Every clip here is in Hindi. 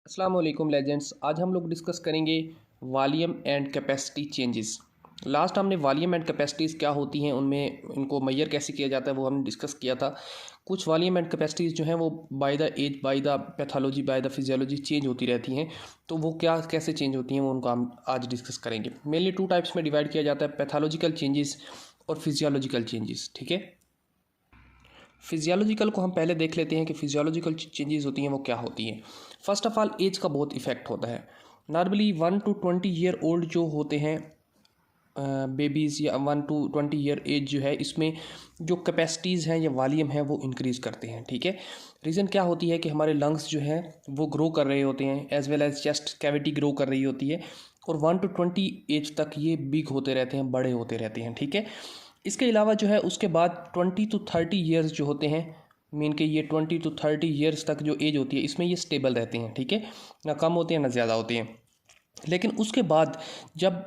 अस्सलाम वालेकुम लेजेंड्स। आज हम लोग डिस्कस करेंगे volume and capacity changes. Last हमने वॉल्यूम एंड कैपेसिटीज़ क्या होती हैं, उनमें इनको मैयर कैसे किया जाता है वो हमने डिस्कस किया था। कुछ वॉल्यूम एंड कैपेसिटीज़ जो हैं वो by the age, by the pathology, by the physiology change होती रहती हैं। तो वो क्या कैसे चेंज होती हैं वो उनको हम आज डिस्कस करेंगे। मेनली टू टाइप्स में डिवाइड किया जाता है, पैथोलॉजिकल चेंजेस और फिजियोलॉजिकल चेंजेस। ठीक है, फिजियोलॉजिकल को हम पहले देख लेते हैं कि फिजियोलॉजिकल चेंजेस होती हैं वो क्या होती हैं। फर्स्ट ऑफ ऑल, एज का बहुत इफेक्ट होता है। नॉर्मली 1 to 20 ईयर ओल्ड जो होते हैं बेबीज़, या 1 to 20 ईयर एज जो है, इसमें जो कैपेसिटीज़ हैं या वॉल्यूम है वो इंक्रीज़ करते हैं। ठीक है, रीज़न क्या होती है कि हमारे लंग्स जो हैं वो ग्रो कर रहे होते हैं, as well as chest cavity grow कर रही होती है, और 1 to 20 एज तक ये बिग होते रहते हैं, बड़े होते रहते हैं। ठीक है, इसके अलावा जो है उसके बाद 20 to 30 ईयर्स जो होते हैं, मीन के ये 20 to 30 ईयर्स तक जो एज होती है इसमें ये स्टेबल रहते हैं। ठीक है, ना कम होते हैं ना ज़्यादा होते हैं। लेकिन उसके बाद जब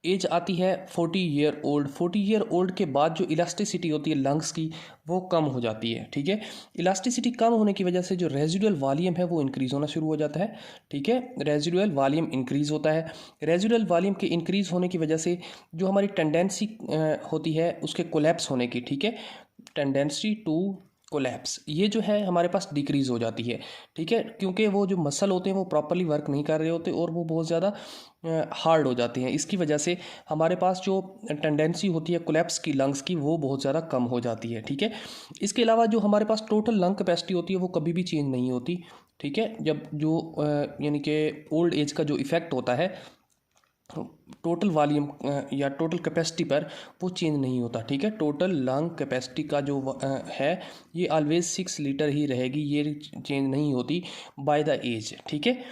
एज आती है 40 ईयर ओल्ड, 40 ईयर ओल्ड के बाद जो इलास्टिसिटी होती है लंग्स की वो कम हो जाती है। ठीक है, इलास्टिसिटी कम होने की वजह से जो रेजिडुअल वॉल्यूम है वो इंक्रीज़ होना शुरू हो जाता है। ठीक है, रेजिडुअल वॉल्यूम इंक्रीज़ होता है। रेजिडुअल वॉल्यूम के इंक्रीज़ होने की वजह से जो हमारी टेंडेंसी होती है उसके कोलैप्स होने की, ठीक है, टेंडेंसी टू कोलैप्स, ये जो है हमारे पास डिक्रीज़ हो जाती है। ठीक है, क्योंकि वो जो मसल होते हैं वो प्रॉपर्ली वर्क नहीं कर रहे होते और वो बहुत ज़्यादा हार्ड हो जाते हैं। इसकी वजह से हमारे पास जो टेंडेंसी होती है कोलैप्स की लंग्स की वो बहुत ज़्यादा कम हो जाती है। ठीक है, इसके अलावा जो हमारे पास टोटल लंग कैपेसिटी होती है वो कभी भी चेंज नहीं होती। ठीक है, जब जो यानी कि ओल्ड एज का जो इफ़ेक्ट होता है टोटल वॉल्यूम या टोटल कैपेसिटी पर, वो चेंज नहीं होता। ठीक है, टोटल लंग कैपेसिटी का जो है ये ऑलवेज 6 लीटर ही रहेगी, ये चेंज नहीं होती बाय द एज। ठीक है,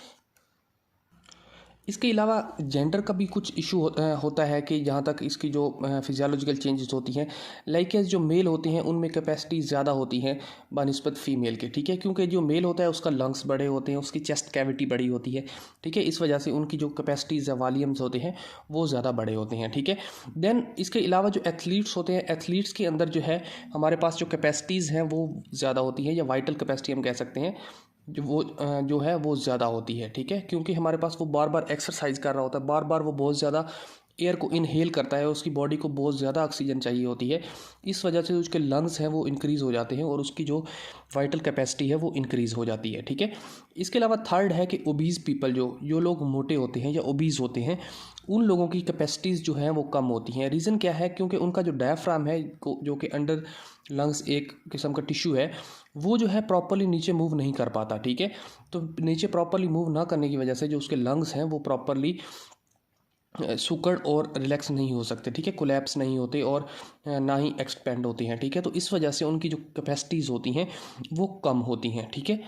इसके अलावा जेंडर का भी कुछ इशू होता है कि जहाँ तक इसकी जो फिजियोलॉजिकल चेंजेस होती हैं, लाइक एज जो मेल होते हैं उनमें कैपेसिटी ज़्यादा होती है बनिस्बत फीमेल के। ठीक है, क्योंकि जो मेल होता है उसका लंग्स बड़े होते हैं, उसकी चेस्ट कैविटी बड़ी होती है। ठीक है, इस वजह से उनकी जो कैपेसिटीज़ या वॉल्यूम्स होते हैं वो ज़्यादा बड़े होते हैं। ठीक है, देन इसके अलावा जो एथलीट्स होते हैं, एथलीट्स के अंदर जो है हमारे पास जो कैपेसिटीज़ हैं वो ज़्यादा होती हैं, या वाइटल कैपेसिटी हम कह सकते हैं, जो है वो ज़्यादा होती है। ठीक है, क्योंकि हमारे पास वो बार बार एक्सरसाइज कर रहा होता है, बार बार वो बहुत ज़्यादा एयर को इनहेल करता है, उसकी बॉडी को बहुत ज़्यादा ऑक्सीजन चाहिए होती है। इस वजह से उसके लंग्स हैं वो इंक्रीज़ हो जाते हैं और उसकी जो वाइटल कैपेसिटी है वो इंक्रीज़ हो जाती है। ठीक है, इसके अलावा थर्ड है कि ओबीज़ पीपल, जो लोग मोटे होते हैं या ओबीज़ होते हैं, उन लोगों की कैपेसिटीज़ जो हैं वो कम होती हैं। रीज़न क्या है, क्योंकि उनका जो डायफ्राम है जो कि अंडर लंग्स एक किस्म का टिश्यू है, वो जो है प्रॉपर्ली नीचे मूव नहीं कर पाता। ठीक है, तो नीचे प्रॉपर्ली मूव ना करने की वजह से जो उसके लंग्स हैं वो प्रॉपर्ली सुकड़ और रिलैक्स नहीं हो सकते। ठीक है, कोलैप्स नहीं होते और ना ही एक्सपेंड होते हैं। ठीक है, तो इस वजह से उनकी जो कैपेसिटीज़ होती हैं वो कम होती हैं। ठीक है,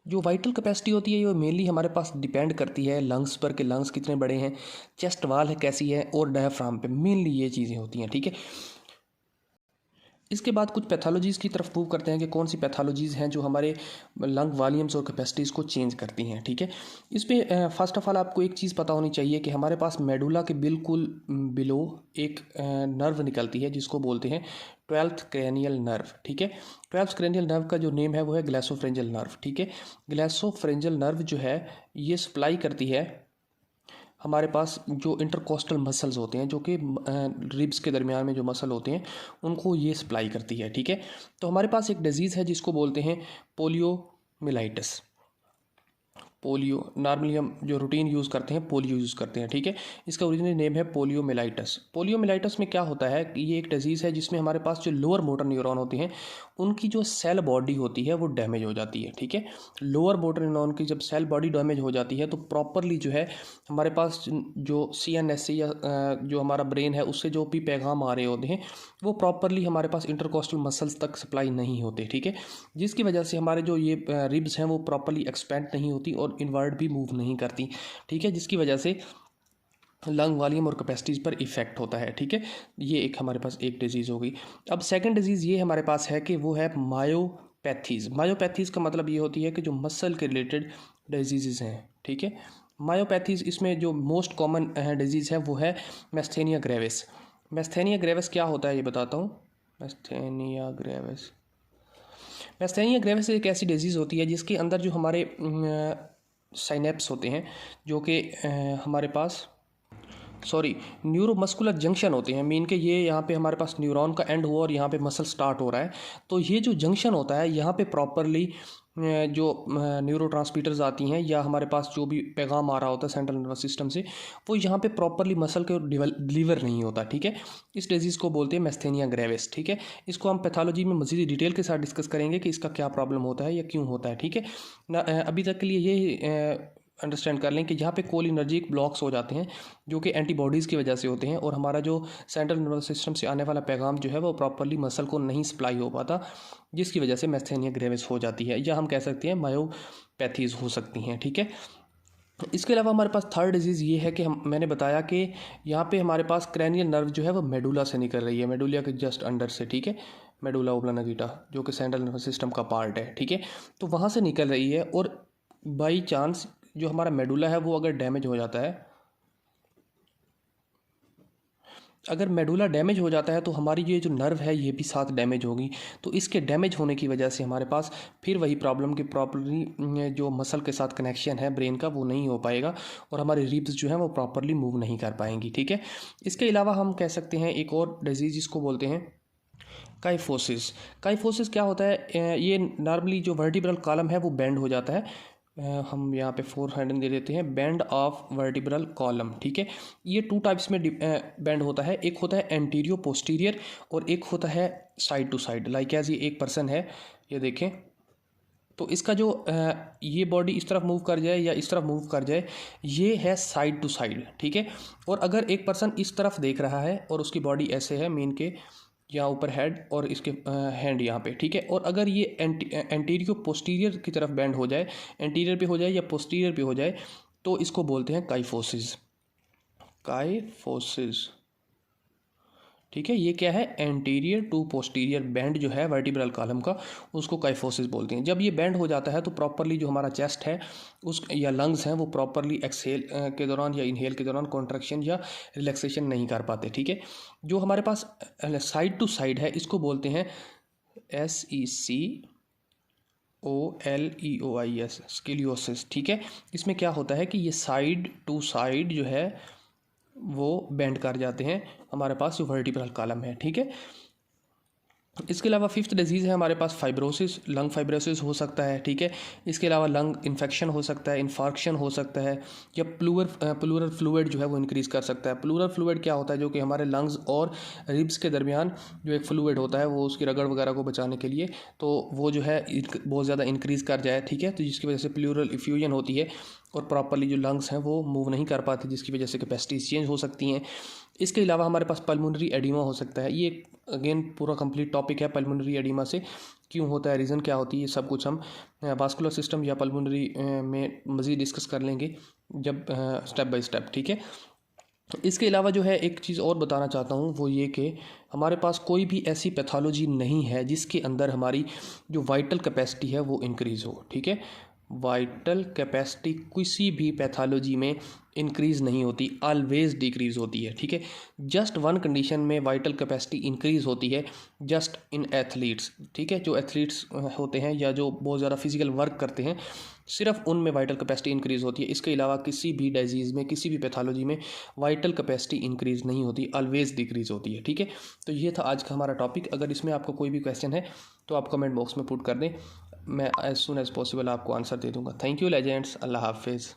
जो वाइटल कैपेसिटी होती है ये मेनली हमारे पास डिपेंड करती है लंग्स पर, कि लंग्स कितने बड़े हैं, चेस्ट वाल है कैसी है, और डायफ्राम पे, मेनली ये चीज़ें होती हैं। ठीक है, इसके बाद कुछ पैथोलॉजीज़ की तरफ मूव करते हैं कि कौन सी पैथोलॉजीज़ हैं जो हमारे लंग वॉल्यूम्स और कैपेसिटीज़ को चेंज करती हैं। ठीक है, इस पर फर्स्ट ऑफ ऑल आपको एक चीज़ पता होनी चाहिए कि हमारे पास मेडुला के बिल्कुल बिलो एक नर्व निकलती है जिसको बोलते हैं 12th क्रेनियल नर्व। ठीक है, 12th क्रेनियल नर्व का जो नेम है वो है ग्लैसोफ्रेंजियल नर्व। ठीक है, ग्लैसोफ्रेंजियल नर्व जो है ये सप्लाई करती है हमारे पास जो इंटरकोस्टल मसल्स होते हैं, जो कि रिब्स के दरमियान में जो मसल होते हैं उनको ये सप्लाई करती है। ठीक है, तो हमारे पास एक डिजीज़ है जिसको बोलते हैं पोलियोमिलाइटिस। पोलियो, नॉर्मली हम जो रूटीन यूज़ करते हैं पोलियो यूज़ करते हैं। ठीक है, इसका ओरिजिनल नेम है पोलियोमिलाइटिस। पोलियोमिलाइटिस में क्या होता है कि ये एक डिजीज़ है जिसमें हमारे पास जो लोअर मोटर न्यूरॉन होते हैं उनकी जो सेल बॉडी होती है वो डैमेज हो जाती है। ठीक है, लोअर मोटर न्यूरॉन की जब सेल बॉडी डैमेज हो जाती है तो प्रॉपरली जो है हमारे पास जो CNS से या जो हमारा ब्रेन है उससे जो भी पैगाम आ रहे होते हैं वो प्रॉपरली हमारे पास इंटरकोस्टल मसल्स तक सप्लाई नहीं होते। ठीक है, जिसकी वजह से हमारे जो ये रिब्स हैं वो प्रॉपरली एक्सपेंड नहीं होती और इनवर्ड भी मूव नहीं करती। ठीक है, जिसकी वजह से लंग वॉल्यूम और कैपेसिटीज़ पर इफ़ेक्ट होता है। ठीक है, ये एक हमारे पास एक डिजीज़ हो गई। अब सेकंड डिजीज़ ये हमारे पास है कि वो है मायोपैथीज़। मायोपैथीज़ का मतलब ये होती है कि जो मसल के रिलेटेड डिजीज़ हैं। ठीक है, मायोपैथीज़ इसमें जो मोस्ट कॉमन डिजीज़ है वो है मैस्थेनिया ग्रेविस। मैस्थेनिया ग्रेविस क्या होता है ये बताता हूँ। मैस्थेनिया ग्रेविस, मैस्थेनिया ग्रेविस एक ऐसी डिजीज़ होती है जिसके अंदर जो हमारे साइनेप्स होते हैं, जो कि हमारे पास न्यूरोमस्कुलर जंक्शन होते हैं। मीन के ये यहाँ पे हमारे पास न्यूरॉन का एंड हुआ और यहाँ पे मसल स्टार्ट हो रहा है, तो ये जो जंक्शन होता है यहाँ पे प्रॉपरली जो न्यूरोट्रांसमीटर्स आती हैं या हमारे पास जो भी पैगाम आ रहा होता है सेंट्रल नर्वस सिस्टम से, वो यहाँ पे प्रॉपरली मसल को डिलीवर नहीं होता। ठीक है, इस डिजीज़ को बोलते हैं मैस्थेनिया ग्रेविस। ठीक है, इसको हम पैथोलॉजी में मज़ीद डिटेल के साथ डिस्कस करेंगे कि इसका क्या प्रॉब्लम होता है या क्यों होता है। ठीक है ना, अभी तक के लिए ये अंडरस्टैंड कर लें कि यहाँ पे कोलिनर्जिक ब्लॉक्स हो जाते हैं जो कि एंटीबॉडीज़ की वजह से होते हैं, और हमारा जो सेंट्रल नर्वस सिस्टम से आने वाला पैगाम जो है वो प्रॉपरली मसल को नहीं सप्लाई हो पाता, जिसकी वजह से मैस्थेनिया ग्रेविस हो जाती है, या हम कह सकते हैं मायोपैथीज़ हो सकती हैं। ठीक है, इसके अलावा हमारे पास थर्ड डिजीज़ ये है कि मैंने बताया कि यहाँ पे हमारे पास क्रैनियल नर्व जो है वो मेडुला से निकल रही है, मेडुला के जस्ट अंडर से। ठीक है, मेडुला ओब्लांगेटा जो कि सेंट्रल नर्वस सिस्टम का पार्ट है। ठीक है, तो वहाँ से निकल रही है, और बाई चांस जो हमारा मेडुला है वो अगर डैमेज हो जाता है, अगर मेडुला डैमेज हो जाता है तो हमारी ये जो नर्व है ये भी साथ डैमेज होगी। तो इसके डैमेज होने की वजह से हमारे पास फिर वही प्रॉब्लम कि प्रॉपरली जो मसल के साथ कनेक्शन है ब्रेन का वो नहीं हो पाएगा, और हमारी रिब्स जो है वो प्रॉपरली मूव नहीं कर पाएंगी। ठीक है, इसके अलावा हम कह सकते हैं एक और डिजीज़ जिसको बोलते हैं काइफोसिस। काइफोसिस क्या होता है, ये नॉर्मली जो वर्टिब्रल कॉलम है वो बेंड हो जाता है। हम यहाँ पे 4 हेडिंग दे देते हैं, बेंड ऑफ वर्टिब्रल कॉलम। ठीक है, ये 2 टाइप्स में बेंड होता है, एक होता है एंटीरियो पोस्टीरियर और एक होता है side to side. Like as ये एक पर्सन है, ये देखें, तो इसका जो ये बॉडी इस तरफ मूव कर जाए या इस तरफ मूव कर जाए, ये है साइड टू साइड। ठीक है, और अगर एक पर्सन इस तरफ देख रहा है और उसकी बॉडी ऐसे है, मीन के यहाँ ऊपर हेड और इसके हैंड यहाँ पे। ठीक है, और अगर ये एंटीरियो पोस्टीरियर की तरफ बेंड हो जाए, एंटीरियर पे हो जाए या पोस्टीरियर पे हो जाए, तो इसको बोलते हैं काइफोसिस। काइफोसिस, ठीक है, ये क्या है, एंटीरियर टू पोस्टीरियर बेंड जो है वर्टिब्रल कॉलम का, उसको काइफोसिस बोलते हैं। जब ये बेंड हो जाता है तो प्रॉपरली जो हमारा चेस्ट है उस या लंग्स हैं वो प्रॉपरली एक्सहेल के दौरान या इनहेल के दौरान कॉन्ट्रैक्शन या रिलैक्सेशन नहीं कर पाते। ठीक है, जो हमारे पास साइड टू साइड है इसको बोलते हैं SECOLEOIS, स्किलियोसिस। ठीक है, इसमें क्या होता है कि ये साइड टू साइड जो है वो बेंड कर जाते हैं हमारे पास जो वर्टिब्रल कॉलम है। ठीक है, इसके अलावा फिफ्थ डिजीज़ है हमारे पास फाइब्रोसिस, लंग फाइब्रोसिस हो सकता है। ठीक है, इसके अलावा लंग इन्फेक्शन हो सकता है, इन्फार्क्शन हो सकता है, या प्लूरल फ्लूइड जो है वो इंक्रीज़ कर सकता है। प्लूरल फ्लूइड क्या होता है, जो कि हमारे लंग्स और रिब्स के दरमियान जो एक फ्लूइड होता है वो उसकी रगड़ वगैरह को बचाने के लिए, तो वो जो है बहुत ज़्यादा इंक्रीज़ कर जाए। ठीक है, तो जिसकी वजह से प्लूरल इफ्यूजन होती है और प्रॉपरली जो लंग्स हैं वो मूव नहीं कर पाती, जिसकी वजह से कैपेसिटीज़ चेंज हो सकती हैं। इसके अलावा हमारे पास पल्मोनरी एडिमा हो सकता है। ये अगेन पूरा कंप्लीट टॉपिक है पल्मोनरी एडिमा से क्यों होता है, रीज़न क्या होती है, ये सब कुछ हम वास्कुलर सिस्टम या पल्मोनरी में मज़ीद डिस्कस कर लेंगे जब स्टेप बाय स्टेप। ठीक है, इसके अलावा जो है एक चीज़ और बताना चाहता हूँ, वो ये कि हमारे पास कोई भी ऐसी पैथोलॉजी नहीं है जिसके अंदर हमारी जो वाइटल कैपेसिटी है वो इंक्रीज़ हो। ठीक है, वाइटल कैपेसिटी किसी भी पैथोलॉजी में इंक्रीज़ नहीं होती, ऑलवेज डिक्रीज़ होती है। ठीक है, जस्ट वन कंडीशन में वाइटल कैपेसिटी इंक्रीज़ होती है, जस्ट इन एथलीट्स। ठीक है, जो एथलीट्स होते हैं या जो बहुत ज़्यादा फिजिकल वर्क करते हैं, सिर्फ उनमें वाइटल कैपेसिटी इंक्रीज़ होती है। इसके अलावा किसी भी डिजीज़ में, किसी भी पैथोलॉजी में वाइटल कैपेसिटी इंक्रीज़ नहीं होती, ऑलवेज डिक्रीज़ होती है। ठीक है, तो ये था आज का हमारा टॉपिक। अगर इसमें आपको कोई भी क्वेश्चन है तो आप कमेंट बॉक्स में पुट कर दें, मैं एज सुन एज़ पॉसिबल आपको आंसर दे दूँगा। थैंक यू लेजेंड्स, अल्लाह हाफिज़।